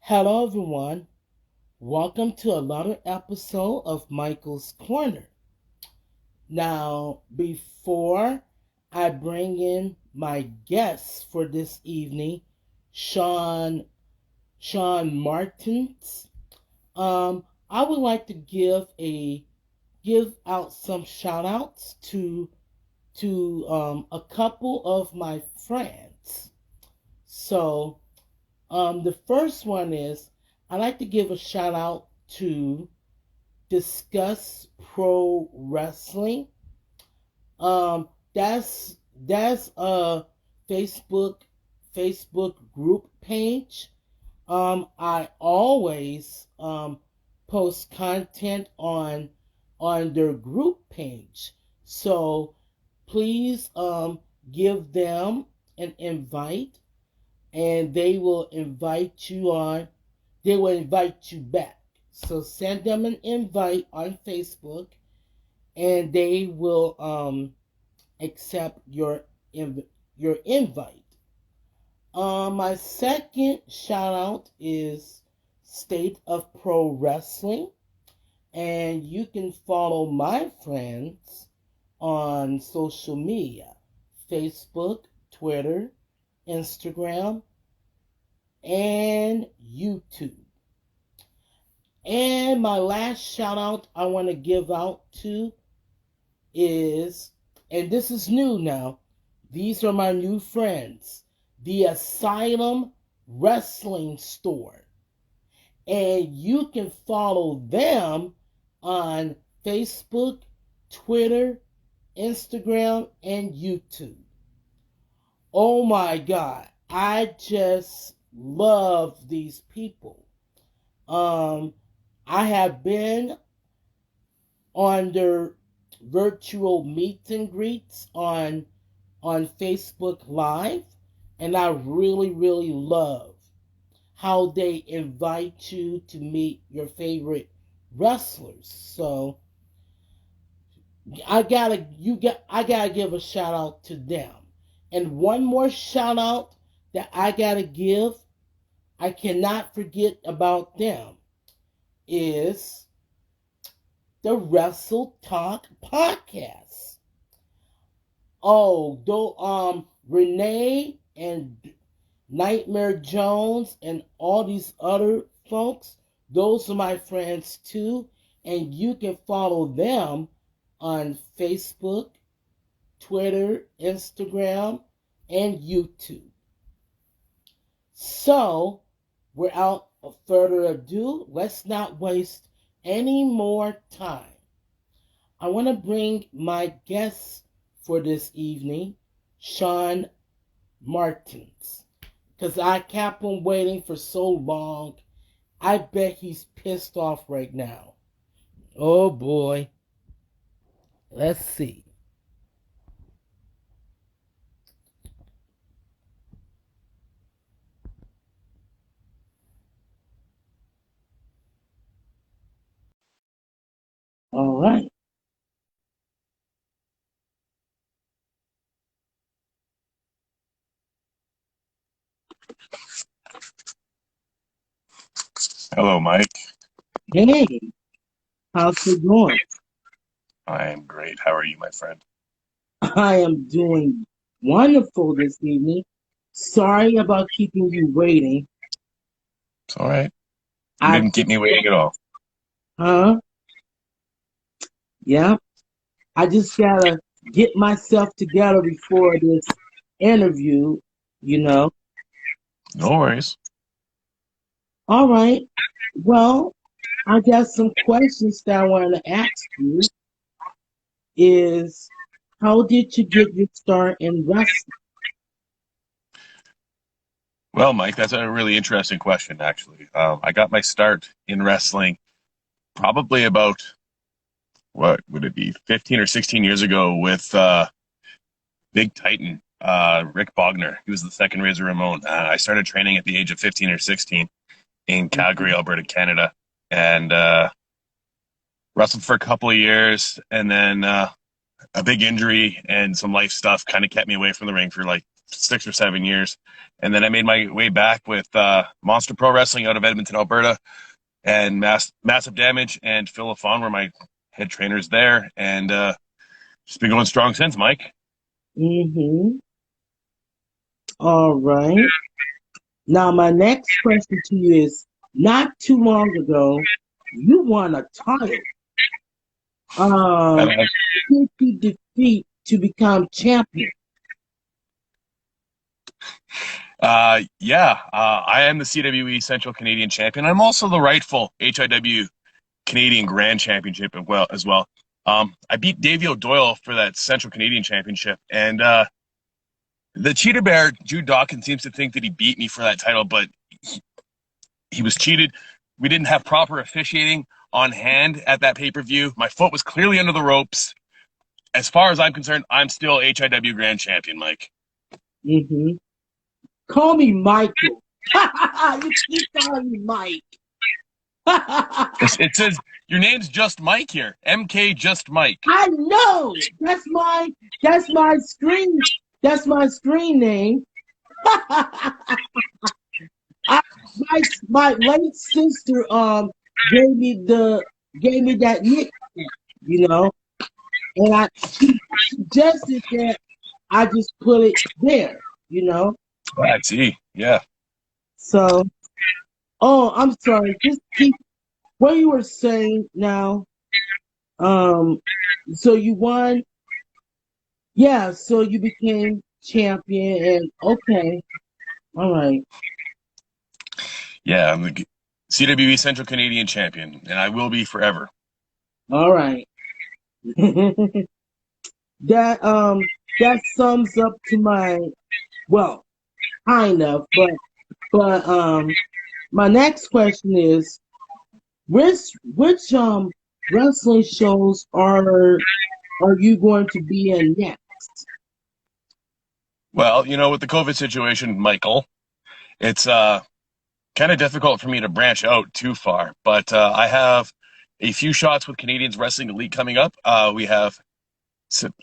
Hello, everyone. Welcome to another episode of Michael's Corner. Now, before I bring in my guest for this evening, Shaun, Shaun Martens, I would like to give out some shout outs to a couple of my friends. So, the first one is I'd like to give a shout out to Discuss Pro Wrestling. That's a Facebook Facebook group page. I always post content on their group page. So please give them an invite and they will invite you back. So send them an invite on Facebook and they will accept your invite. My second shout out is State of Pro Wrestling, and you can follow my friends on social media: Facebook, Twitter, Instagram, and YouTube. And my last shout out I want to give out to is, and this is new now, these are my new friends, the Asylum Wrestling Store. And you can follow them on Facebook, Twitter, Instagram, and YouTube. Oh my God, I just love these people. I have been on their virtual meet and greets on Facebook Live, and I really love how they invite you to meet your favorite wrestlers. So I gotta give a shout out to them. And one more shout out that I gotta give, I cannot forget about them, is the Wrestle Talk podcast. Oh, though Renee and Nightmare Jones and all these other folks, those are my friends too, and you can follow them on Facebook, Twitter, Instagram, and YouTube. So, without further ado, let's not waste any more time. I want to bring my guest for this evening, Shaun Martens, because I kept on waiting for so long. I bet he's pissed off right now. Oh boy. Let's see. All right. Hello, Mike. Hey, how's it going? I am great. How are you, my friend? I am doing wonderful this evening. Sorry about keeping you waiting. It's all right. You I didn't keep just, me waiting at all. huh? Yeah. I just gotta get myself together before this interview, you know. No worries. All right. Well, I got some questions that I wanted to ask you. Is how did you get your start in wrestling? Well, Mike, that's a really interesting question, actually. I got my start in wrestling probably about, what would it be, 15 or 16 years ago with Big Titan, Rick Bogner. He was the second Razor Ramon. I started training at the age of 15 or 16 in Calgary, Alberta, Canada, and wrestled for a couple of years, and then a big injury and some life stuff kind of kept me away from the ring for like 6 or 7 years. And then I made my way back with Monster Pro Wrestling out of Edmonton, Alberta, and Massive Damage and Phil LaFawn were my head trainers there. And just been going strong since, Mike. Mm-hmm. All right. Now, my next question to you is, not too long ago, you won a title. Who did you defeat to become champion? I am the CWE Central Canadian Champion. I'm also the rightful HIW Canadian Grand Championship as well. I beat Davey O'Doyle for that Central Canadian Championship, and the cheater bear, Jude Dawkins, seems to think that he beat me for that title, but he was cheated. We didn't have proper officiating on hand at that pay-per-view. My foot was clearly under the ropes. As far as I'm concerned, I'm still HIW Grand Champion, Mike. Mm-hmm. Call me Michael. You keep calling me Mike. It says your name's just Mike here. MK Just Mike. I know. That's my screen. That's my screen name. My late sister gave me that nickname, you know, and she suggested that I just put it there, you know. I see. Yeah. So, I'm sorry. Just keep what you were saying now. So you won. Yeah. So you became champion, and okay, all right. Yeah, I'm the CWE Central Canadian Champion, and I will be forever. All right. That sums up to my, well, kind of, but my next question is, which wrestling shows are you going to be in next? Well, with the COVID situation, Michael, it's kind of difficult for me to branch out too far, but I have a few shots with Canadians Wrestling Elite coming up. We have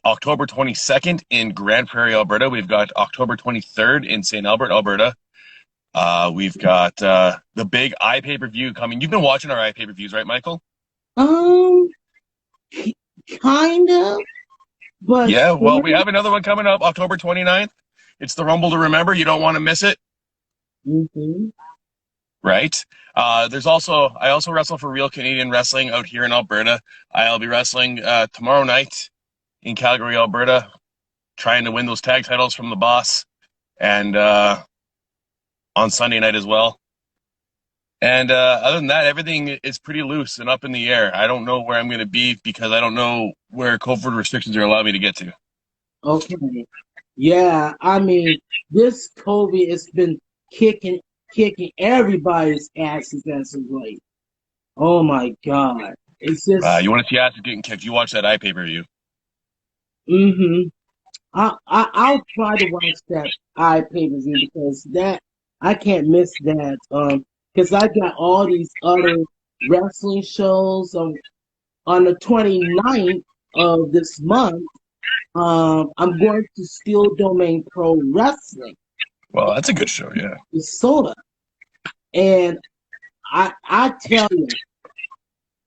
October 22nd in Grand Prairie, Alberta. We've got October 23rd in St. Albert, Alberta. We've got the big iPay-per-view coming. You've been watching our iPay-per-views, right, Michael? Kind of, but yeah. Well, we have another one coming up October 29th. It's the Rumble to Remember. You don't want to miss it. Mm-hmm. Right. I also wrestle for Real Canadian Wrestling out here in Alberta. I'll be wrestling tomorrow night in Calgary, Alberta, trying to win those tag titles from the boss, and on Sunday night as well. And other than that, everything is pretty loose and up in the air. I don't know where I'm going to be because I don't know where COVID restrictions are allowing me to get to. Okay. Yeah, I mean, this COVID has been kicking everybody's asses as of late. Oh my God. It's just you want to see asses getting kicked, you watch that iPay-per-view. Mm-hmm. I'll try to watch that iPay-per-view because that I can't miss that. Because I got all these other wrestling shows on the 29th of this month. I'm going to Steel Domain Pro Wrestling. Well, that's a good show, yeah. Minnesota. And I tell you,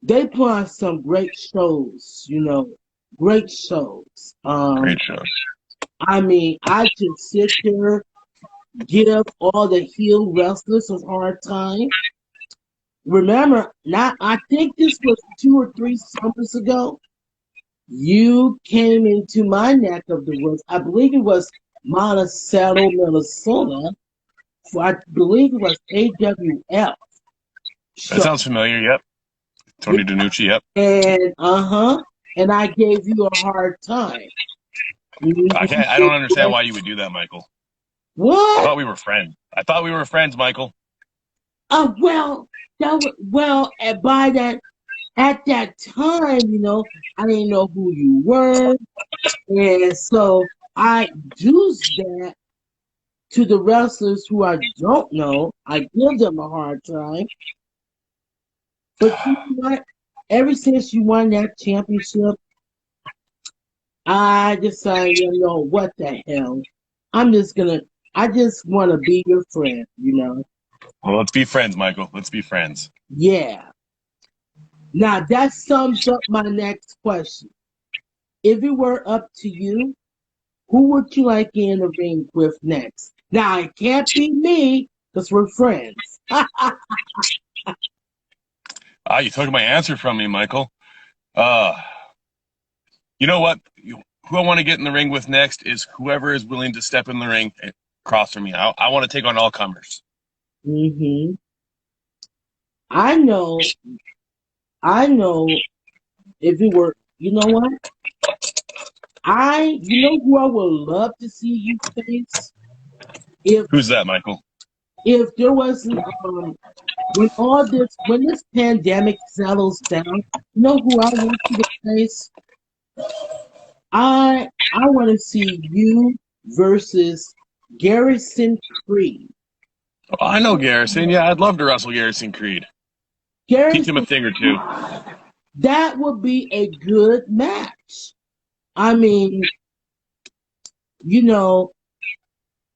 they put on some great shows, great shows. Great shows. I mean, I just sit there, give all the heel wrestlers a hard time. Remember, I think this was 2 or 3 summers ago. You came into my neck of the woods. I believe it was Monticello, Minnesota. I believe it was AWF. That sounds familiar, yep. Tony DiNucci, yep. And I gave you a hard time. I don't understand why you would do that, Michael. What? I thought we were friends. Michael. At that time, I didn't know who you were. And so I used that to the wrestlers who I don't know. I give them a hard time. But you know what? Ever since you won that championship, I decided, what the hell? I'm just gonna. I just want to be your friend. You know. Well, let's be friends, Michael. Let's be friends. Yeah. Now that sums up my next question. If it were up to you, who would you like in the ring with next? Now it can't be me because we're friends. Ah, you took my answer from me, Michael. Uh, you know what? Who I want to get in the ring with next is whoever is willing to step in the ring across from me. I want to take on all comers. hmm I know. I know. If it were, you know what? You know who I would love to see you face if Who's that, Michael? there wasn't when this pandemic settles down. You know who I want you to face? I want to see you versus Garrison Creed. Oh, I know Garrison. Yeah, I'd love to wrestle Garrison Creed. Teach him a Garrison, thing or two. that would be a good match. I mean, you know,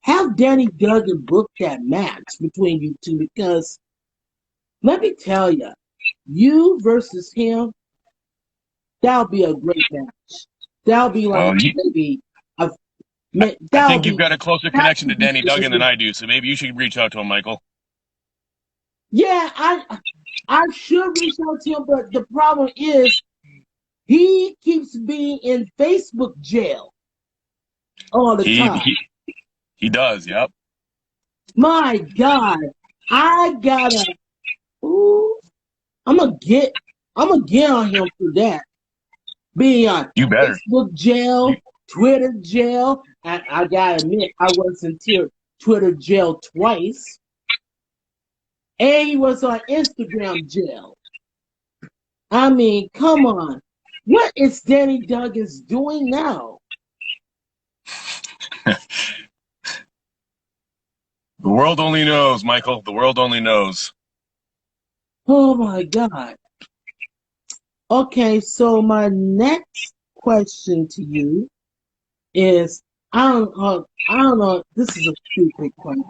have Danny Duggan book that match between you two because let me tell you, you versus him, that'll be a great match. That'll be like Well, maybe a I that'll think you've be got a closer that connection to could be Danny Duggan than good. I do, so maybe you should reach out to him, Michael. Yeah, I should reach out to him, but the problem is he keeps being in Facebook jail all the He time. he he does. Yep. My God, I gotta. Ooh, I'm gonna get. I'm gonna get on him for that. Being on You better. Facebook You, jail, Twitter jail. I gotta admit, I was in Twitter jail twice, and he was on Instagram jail. I mean, come on. What is Danny Duggins doing now? the world only knows, Michael. The world only knows. Oh my God. Okay, so my next question to you is I don't know, this is a stupid question.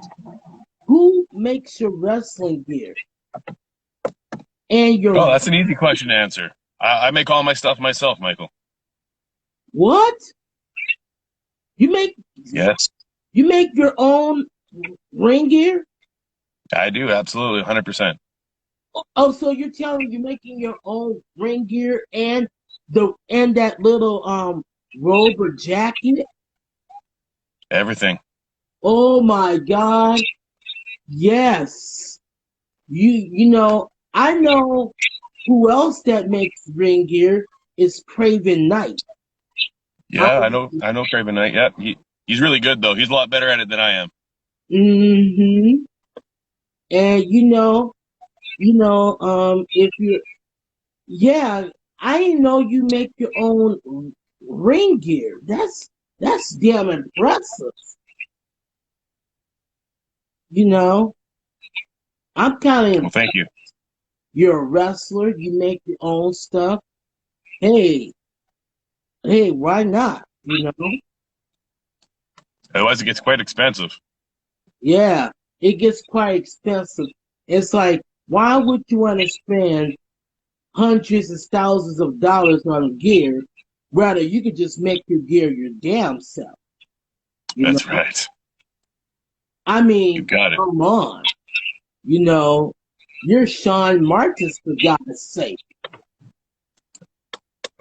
Who makes your wrestling gear and Oh, your that's an easy question to answer. I make all my stuff myself, Michael. what? You make Yes, you make your own ring gear? I do. Absolutely, 100%. Oh, so you're telling me you're making your own ring gear and that little robe or jacket? Everything. Oh my God. Yes. You know, I know who else that makes ring gear is Craven Knight. I, Yeah, I know. I know Craven Knight. Yeah, he's really good though. He's a lot better at it than I am. hmm And if you yeah, I didn't know you make your own ring gear. That's damn impressive. You know, I'm kind Well, of thank you. you're a wrestler, you make your own stuff. Hey, hey, why not? You know? Otherwise, it gets quite expensive. Yeah, it gets quite expensive. It's like, why would you want to spend hundreds of thousands of dollars on gear? Rather, you could just make your gear your damn self. You That's know? right. I You mean, got it. come on. You know, you're Shaun Martens for God's sake.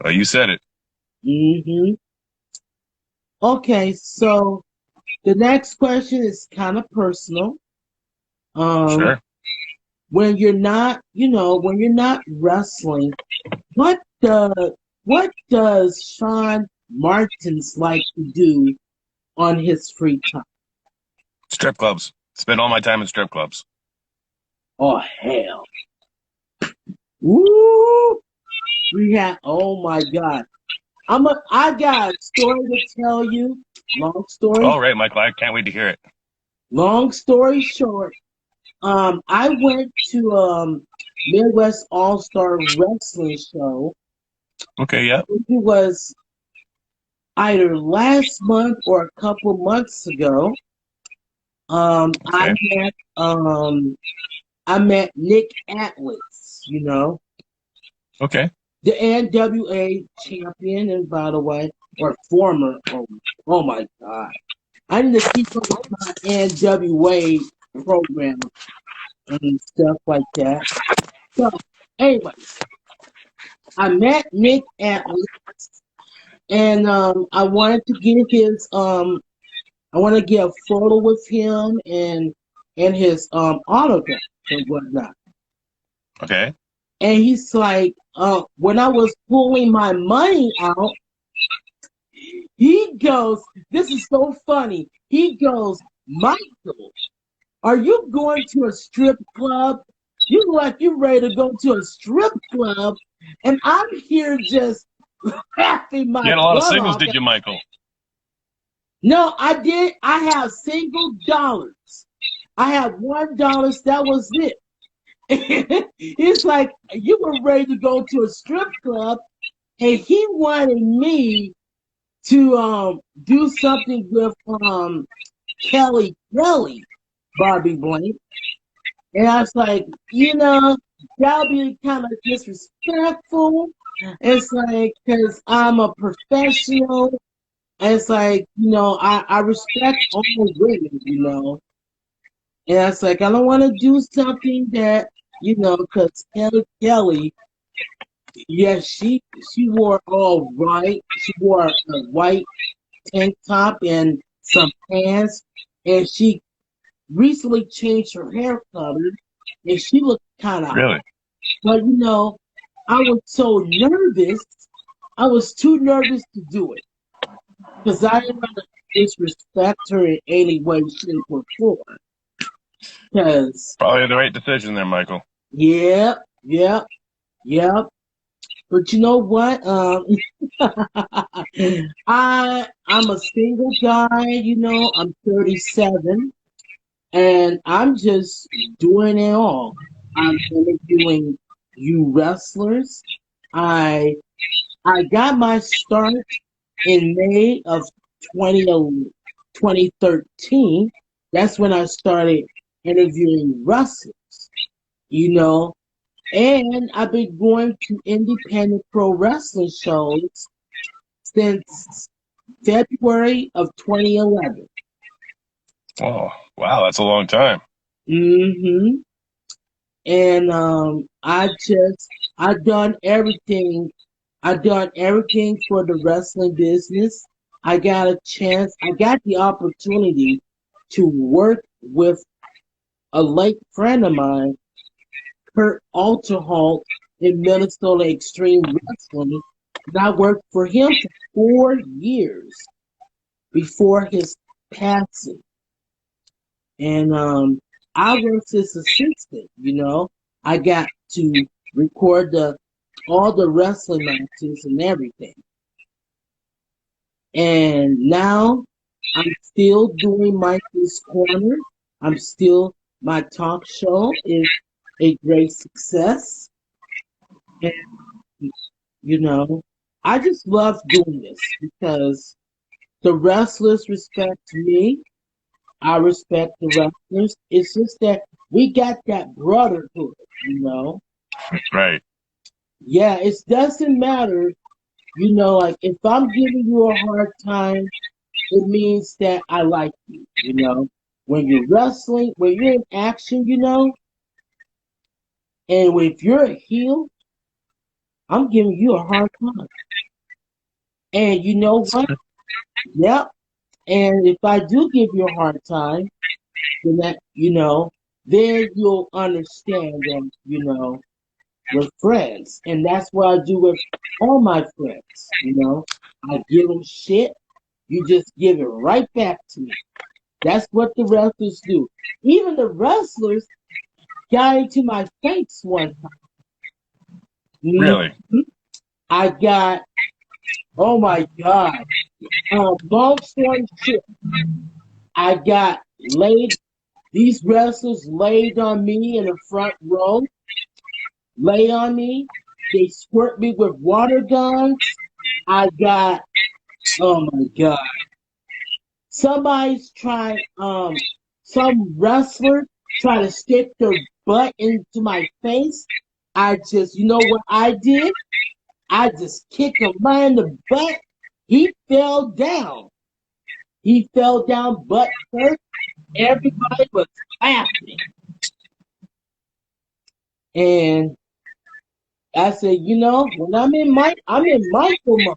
You said it. hmm Okay, so the next question is kind of personal. Um, Sure. when you're not wrestling, what the what does Shaun Martins like to do on his free time? Strip clubs. Spend all my time in strip clubs. Oh hell. Woo! Oh my God. I got a story to tell you. Long story, All right, Michael. I can't wait to hear it. long story short. I went to Midwest All Star Wrestling show. Okay. Yeah. It was either last month or a couple months ago. Okay. I met Nick Atlas, you know, Okay. the NWA champion, and by the way, or former. Oh my God. I need to keep up with my NWA program and stuff like that. So, anyway, I met Nick Atlas, and I want to get a photo with him and his autograph and whatnot. Okay. And he's like, when I was pulling my money out, he goes, this is so funny. He goes, Michael, are you going to a strip club? You look like you're ready to go to a strip club. And I'm here just laughing You my had a lot of butt singles, off. did you, Michael? No, I did. I have single dollars. I have $1. That was it. It's like you were ready to go to a strip club, and he wanted me to do something with Kelly, Barbie Blank. And I was like, that'll be kind of disrespectful. It's like, because I'm a professional. And it's like, I respect all women. And it's like, I don't want to do something that, because Kelly, yes, she wore all right. She wore a white tank top and some pants. And she recently changed her hair color. And she looked kind of, Really? but I was so nervous. I was too nervous to do it. Because I didn't want to disrespect her in any way, shape, or form. Because, Probably the right decision there, Michael. yep, yep, yep. But you know what? I'm a single guy. I'm 37, and I'm just doing it all. I'm interviewing you wrestlers. I I got my start in May of 20, 2013. That's when I started interviewing wrestlers, you know, and I've been going to independent pro wrestling shows since February of 2011. Oh, wow, that's a long time. hmm And I've done everything. I've done everything for the wrestling business. I got the opportunity to work with a late friend of mine, Kurt Alterholt, in Minnesota Extreme Wrestling. And I worked for him for 4 years before his passing. And I was his assistant. I got to record all the wrestling matches and everything. And now I'm still doing Michael's Corner. My talk show is a great success. And, you know, I just love doing this because the wrestlers respect me. I respect the wrestlers. It's just that we got that brotherhood. Right. Yeah, it doesn't matter, like if I'm giving you a hard time, it means that I like you. When you're wrestling, when you're in action, and if you're a heel, I'm giving you a hard time. And you know what? Yep. And if I do give you a hard time, then you'll understand that, we're friends. And that's what I do with all my friends. I give them shit. You just give it right back to me. That's what the wrestlers do. Even the wrestlers got into my face one time. Really? I got, oh my God. Long story short, I got laid. These wrestlers laid on me in the front row, lay on me. They squirt me with water guns. I got Oh my God. Somebody's trying, some wrestler try to stick their butt into my face. I just, you know what I did? I just kicked him right in the butt. He fell down. He fell down butt first. Everybody was laughing. And I said, you know, when I'm in Michael mode.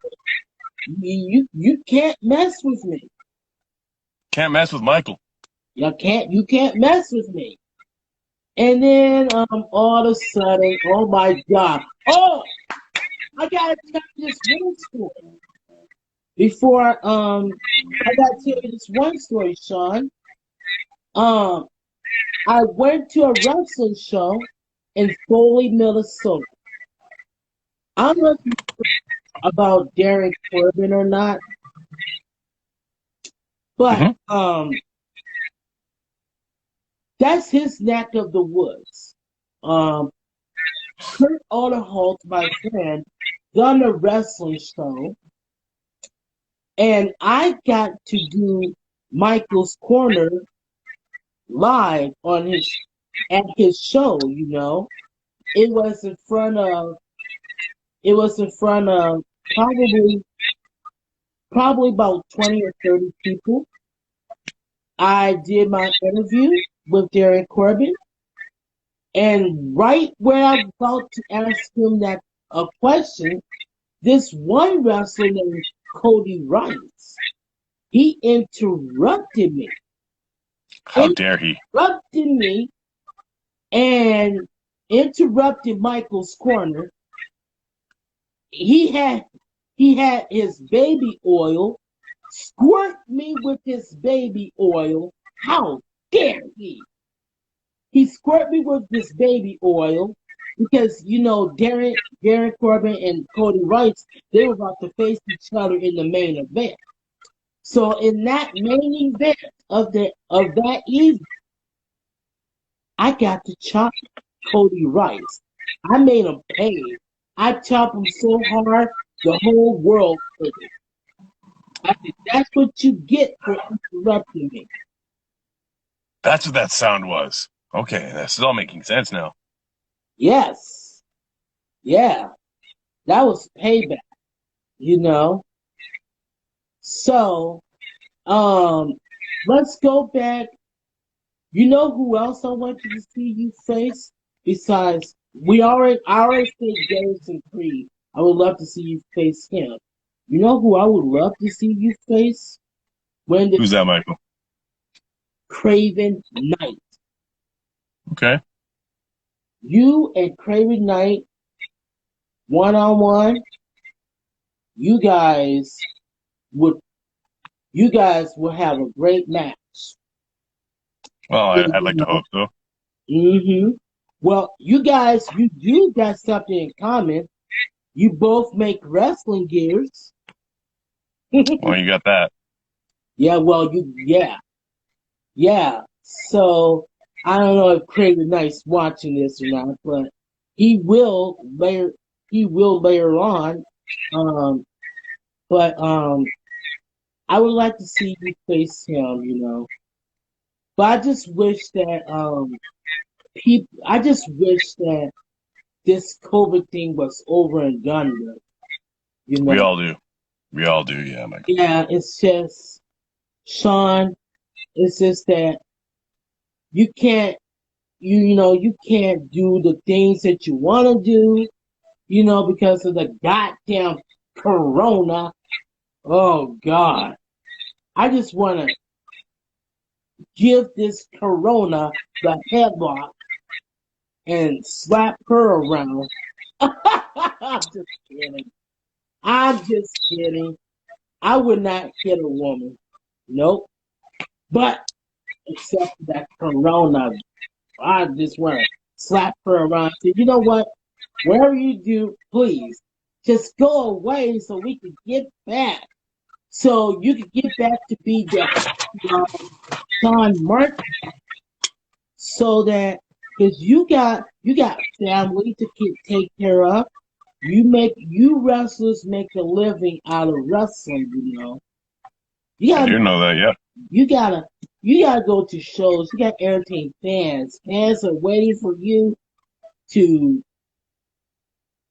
You can't mess with me. Can't mess with Michael. You can't mess with me. And then all of a sudden, oh my God. Oh, I gotta tell you this one story. Before I gotta tell you this one story, Shaun. Um I went to a wrestling show in Foley, Minnesota. I don't know if you know about Darren Corbin or not, but Hmm. that's his neck of the woods. Um Kurt Oderholt, my friend, done a wrestling show, and I got to do Michael's Corner live on his at his show. You know, it was in front of probably about 20 or 30 people. I did my interview with Darren Corbin, and right where I was about to ask him that a question, this one wrestler named Cody Rice, he interrupted me. How dare he? Interrupted me and interrupted Michael's corner. He had his baby oil, squirt me with his baby oil. How dare he? He squirt me with this baby oil because you know Darren Corbin and Cody Rice, they were about to face each other in the main event. So in that main event of that evening, I got to chop Cody Rice. I made him pay. I chopped him so hard the whole world heard it. I said, that's what you get for interrupting me. That's what that sound was. Okay, this is all making sense now. Yes. Yeah. That was payback, you know. So, let's go back. You know who else I want you to see you face? Besides, I already said Garrison Creed. I would love to see you face him. You know who I would love to see you face? When the Who's that, Michael? Craven Knight. Okay. You and Craven Knight, one on one, you guys would have a great match. Well, You I'd like to know? hope so. Mm-hmm. Well, you got something in common. You both make wrestling gears. Well, you got that. Yeah, well, yeah. So I don't know if Craven Knight's watching this or not, but he will later. He will later on. Um, but I would like to see you face him. You know, but I just wish that people. I just wish that this COVID thing was over and done with. You We know. all do. We all do, yeah, Michael. Yeah, it's just Shaun. It's just that you can't you can't do the things that you want to do, because of the goddamn corona. Oh God. I just want to give this corona the headlock and slap her around. I'm just kidding. I'm just kidding. I would not hit a woman. Nope. But except for that corona, I just want to slap her around. Say, you know what? Wherever you do, please just go away so we can get back. So you can get back to be the Shaun Martens, so that because you got family to take care of. you wrestlers make a living out of wrestling, you know. You I gotta do know that. Yeah. you gotta you gotta go to shows, you gotta entertain fans. Fans are waiting for you to,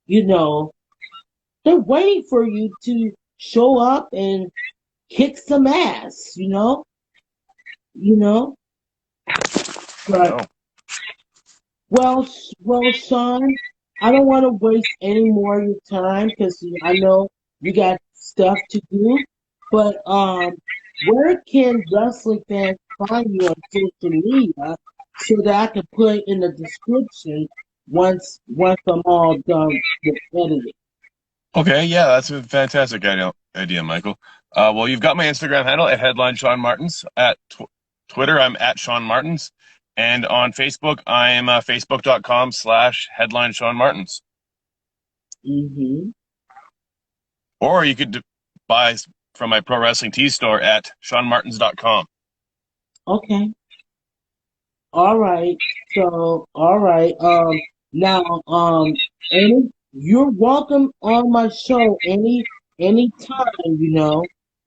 you know, they're waiting for you to show up and kick some ass, you know. I But know. well, Shaun, I don't want to waste any more of your time because I know you got stuff to do. But where can wrestling fans find you on social media so that I can put it in the description once I'm all done with editing? Okay. Yeah, that's a fantastic idea, Michael. Well, you've got my Instagram handle at headline Shaun Martens. At Twitter, I'm at Shaun Martens. And on Facebook, I'm facebook.com/headline Shaun Martens. Mm-hmm. Or you could buy from my pro wrestling tee store at ShaunMartens.com. Okay. All right. So, all right. Now, any you're welcome on my show anytime.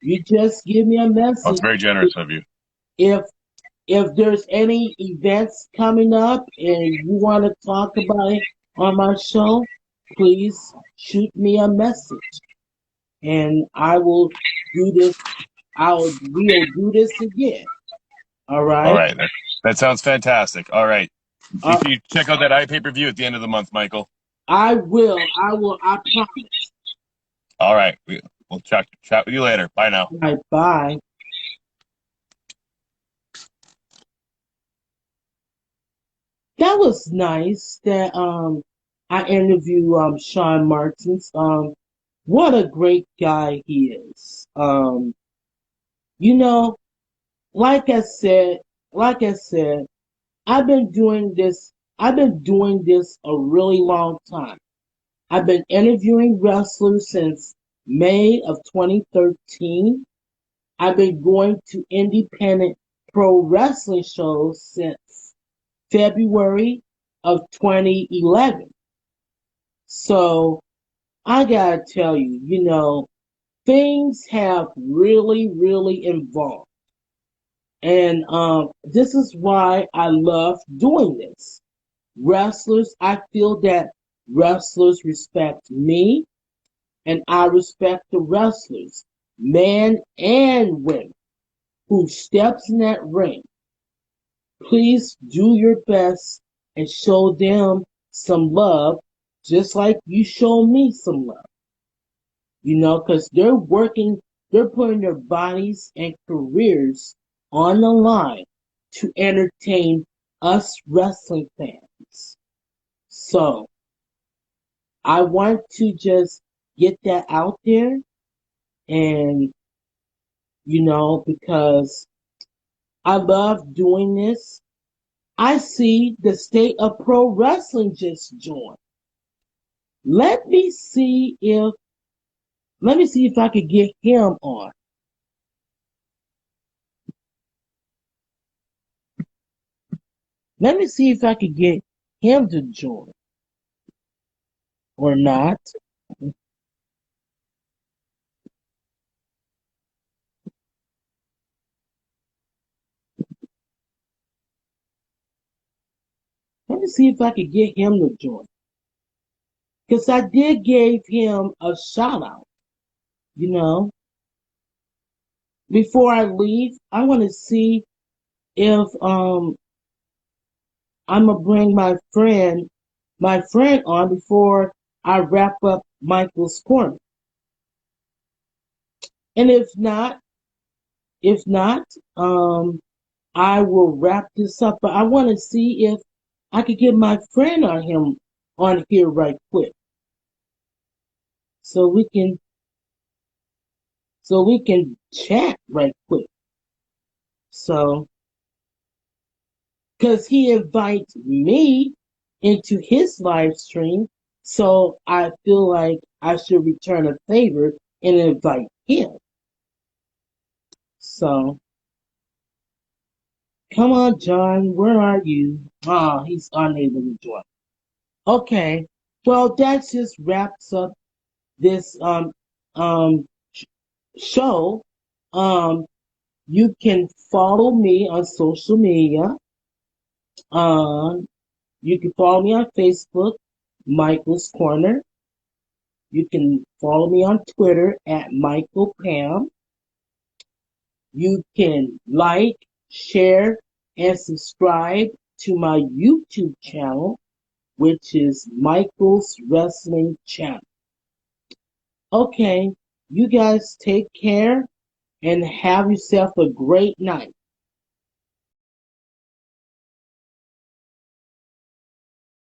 You just give me a Oh, it's message very generous of you. if if there's any events coming up and you want to talk about it on my show. Please shoot me a message, and I will do this. We'll do this again. All All right. right. That sounds fantastic. All right. Make Uh, sure you check out that iPay-per-view at the end of the month, Michael. I will. I will. I promise. All right. We'll chat with you later. Bye now. All right. Bye. That was nice that I interviewed Shaun Martens. What a great guy he is. You know, like I said, like I said, I've been doing this. I've been doing this a really long time. I've been interviewing wrestlers since May of 2013. I've been going to independent pro wrestling shows since February of 2011. So I gotta tell you, things have really, really evolved. And this is why I love doing this. I feel that wrestlers respect me and I respect the wrestlers, men and women, who steps in that ring. Please do your best and show them some love, just like you show me some love. Because they're putting their bodies and careers on the line to entertain us wrestling fans. So I want to just get that out there and, because I love doing this. I see the state of pro wrestling just joined. Let me see if I could get him on. Let me see if I could get him to join or not. Let me see if I could get him to join. Because I did give him a shout out, you know. Before I leave, I want to see if I'm gonna bring my friend on before I wrap up Michael's corner. And if not, I will wrap this up. But I want to see if I could get my friend on here right quick, so we can chat right quick. So, because he invites me into his live stream, so I feel like I should return a favor and invite him. So, come on, John, where are you? Ah, he's unable to join. Okay. Well, that just wraps up this um show. Um, you can follow me on social media. You can follow me on Facebook, Michael's Corner. You can follow me on Twitter at Michael Pam. You can like, share, and subscribe to my YouTube channel, which is Michael's Wrestling Channel. Okay, you guys take care and have yourself a great night.